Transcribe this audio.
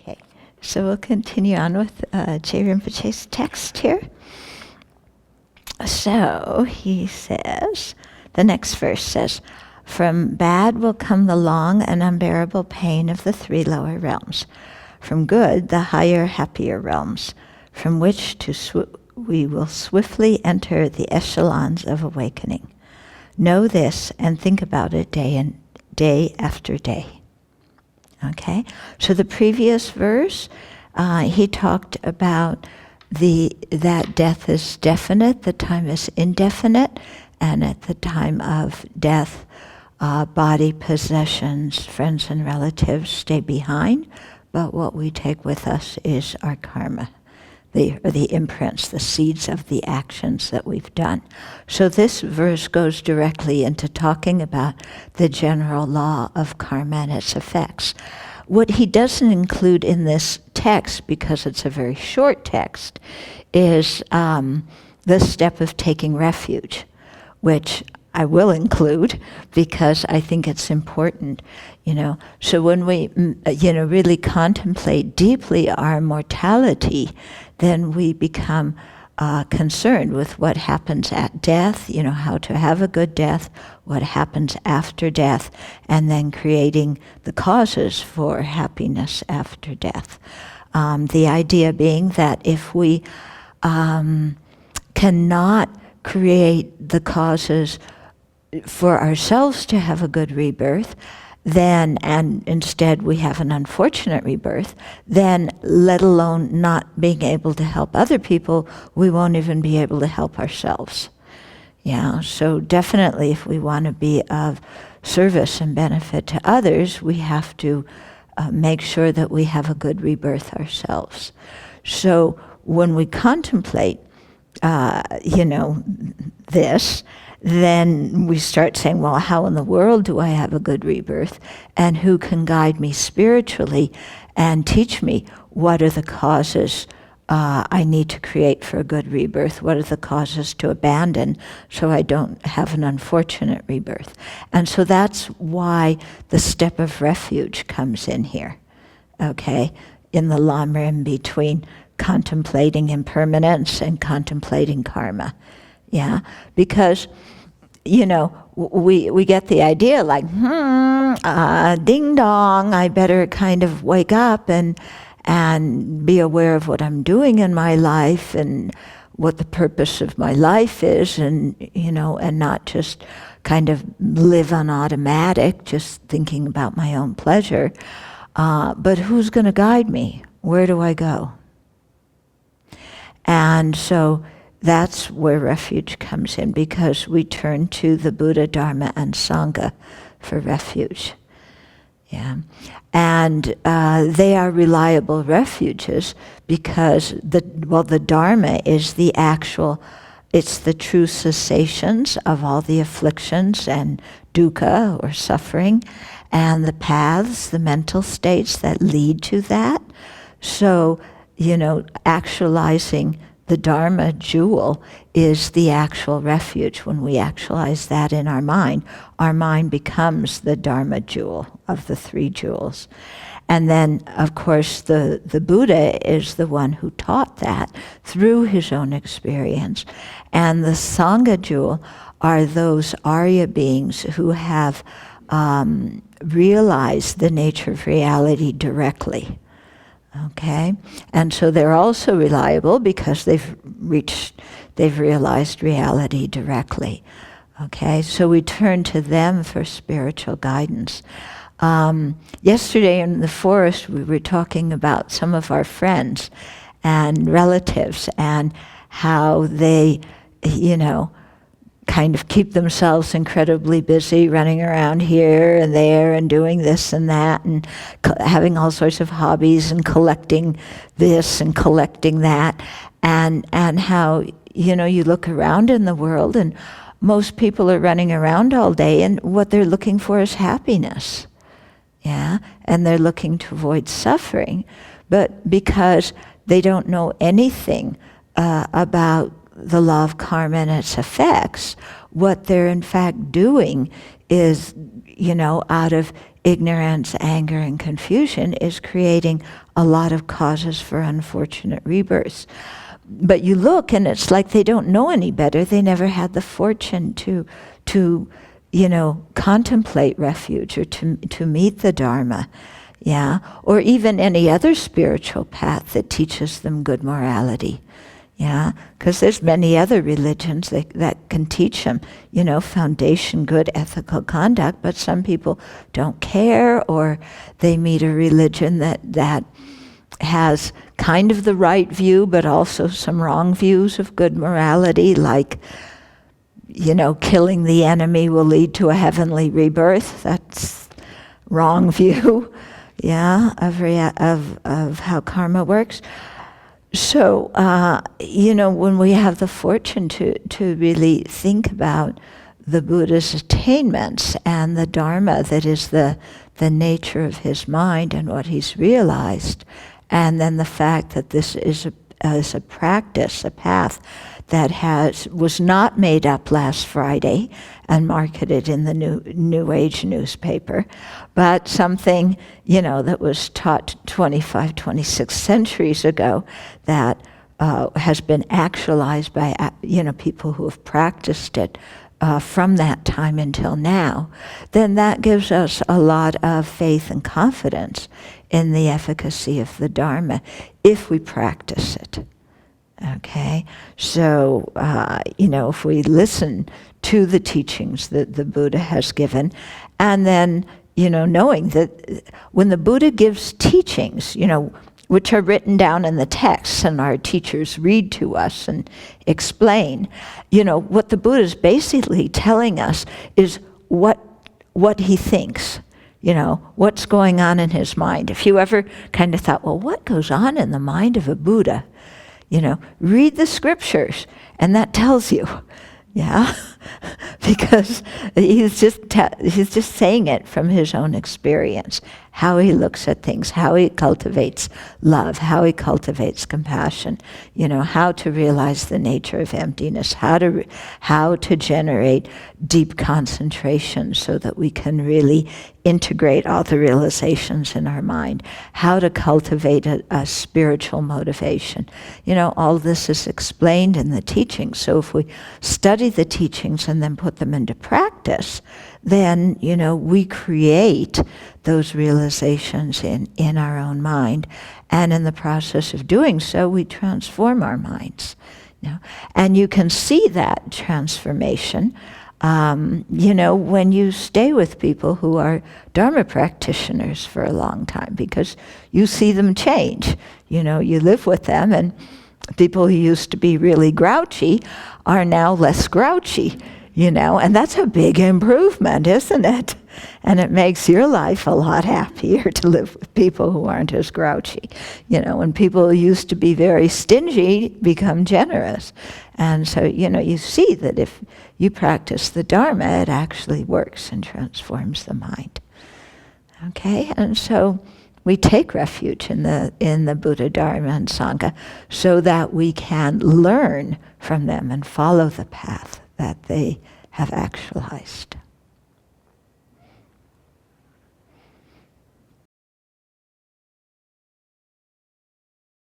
Okay, so we'll continue on with J. Rinpoche's text here. So he says, the next verse says, "From bad will come the long and unbearable pain of the three lower realms. From good, the higher, happier realms, from which we will swiftly enter the echelons of awakening. Know this and think about it day after day." Okay, so the previous verse, he talked about that death is definite, the time is indefinite, and at the time of death, body, possessions, friends and relatives stay behind, but what we take with us is our karma, the imprints, the seeds of the actions that we've done. So this verse goes directly into talking about the general law of karma and its effects. What he doesn't include in this text, because it's a very short text, is the step of taking refuge, which I will include because I think it's important, So when we, really contemplate deeply our mortality, then we become concerned with what happens at death, how to have a good death, what happens after death, and then creating the causes for happiness after death. The idea being that if we cannot create the causes for ourselves to have a good rebirth, then, and instead we have an unfortunate rebirth, then let alone not being able to help other people, we won't even be able to help ourselves. Yeah, so definitely if we want to be of service and benefit to others, we have to make sure that we have a good rebirth ourselves. So when we contemplate, this, then we start saying, well, how in the world do I have a good rebirth? And who can guide me spiritually and teach me what are the causes I need to create for a good rebirth? What are the causes to abandon so I don't have an unfortunate rebirth? And so that's why the step of refuge comes in here, okay, in the lamrim between contemplating impermanence and contemplating karma. Yeah, because, we get the idea like, ding dong, I better kind of wake up and be aware of what I'm doing in my life and what the purpose of my life is, and, and not just kind of live on automatic, just thinking about my own pleasure. But who's going to guide me? Where do I go? And so that's where refuge comes in, because we turn to the Buddha, Dharma, and Sangha for refuge. Yeah, and they are reliable refuges because the Dharma is it's the true cessations of all the afflictions and dukkha or suffering, and the paths, the mental states that lead to that. So, actualizing the Dharma jewel is the actual refuge. When we actualize that in our mind becomes the Dharma jewel of the three jewels. And then, of course, the Buddha is the one who taught that through his own experience. And the Sangha jewel are those Arya beings who have realized the nature of reality directly. Okay, and so they're also reliable because they've realized reality directly. Okay, so we turn to them for spiritual guidance. Yesterday in the forest, we were talking about some of our friends and relatives and how they, kind of keep themselves incredibly busy running around here and there and doing this and that and having all sorts of hobbies and collecting this and collecting that, and how, you look around in the world and most people are running around all day and what they're looking for is happiness. Yeah, and they're looking to avoid suffering, but because they don't know anything about the law of karma and its effects, what they're in fact doing is, out of ignorance, anger, and confusion is creating a lot of causes for unfortunate rebirths. But you look and it's like they don't know any better. They never had the fortune to contemplate refuge or to meet the Dharma, yeah, or even any other spiritual path that teaches them good morality. Yeah, because there's many other religions that can teach them, foundation, good ethical conduct, but some people don't care, or they meet a religion that has kind of the right view, but also some wrong views of good morality, like, killing the enemy will lead to a heavenly rebirth. That's wrong view, yeah, of how karma works. So, when we have the fortune to really think about the Buddha's attainments and the Dharma that is the nature of his mind and what he's realized, and then the fact that this is a practice, a path that was not made up last Friday and marketed in the New Age newspaper, but something, that was taught 25, 26 centuries ago that has been actualized by, people who have practiced it from that time until now, then that gives us a lot of faith and confidence in the efficacy of the Dharma if we practice it. Okay, so, if we listen to the teachings that the Buddha has given, and then, knowing that when the Buddha gives teachings, which are written down in the texts and our teachers read to us and explain, what the Buddha is basically telling us is what he thinks, what's going on in his mind. If you ever kind of thought, well, what goes on in the mind of a Buddha? Read the scriptures, and that tells you, yeah, because he's just saying it from his own experience, how he looks at things, how he cultivates love, how he cultivates compassion, how to realize the nature of emptiness, how to generate deep concentration so that we can really integrate all the realizations in our mind, how to cultivate a spiritual motivation. All this is explained in the teachings. So if we study the teachings and then put them into practice, then, we create those realizations in our own mind. And in the process of doing so, we transform our minds. And you can see that transformation when you stay with people who are Dharma practitioners for a long time, because you see them change. You live with them, and people who used to be really grouchy are now less grouchy, and that's a big improvement, isn't it? And it makes your life a lot happier to live with people who aren't as grouchy. When people who used to be very stingy become generous. And so, you see that if you practice the Dharma, it actually works and transforms the mind. Okay, and so we take refuge in the Buddha, Dharma, and Sangha so that we can learn from them and follow the path that they have actualized.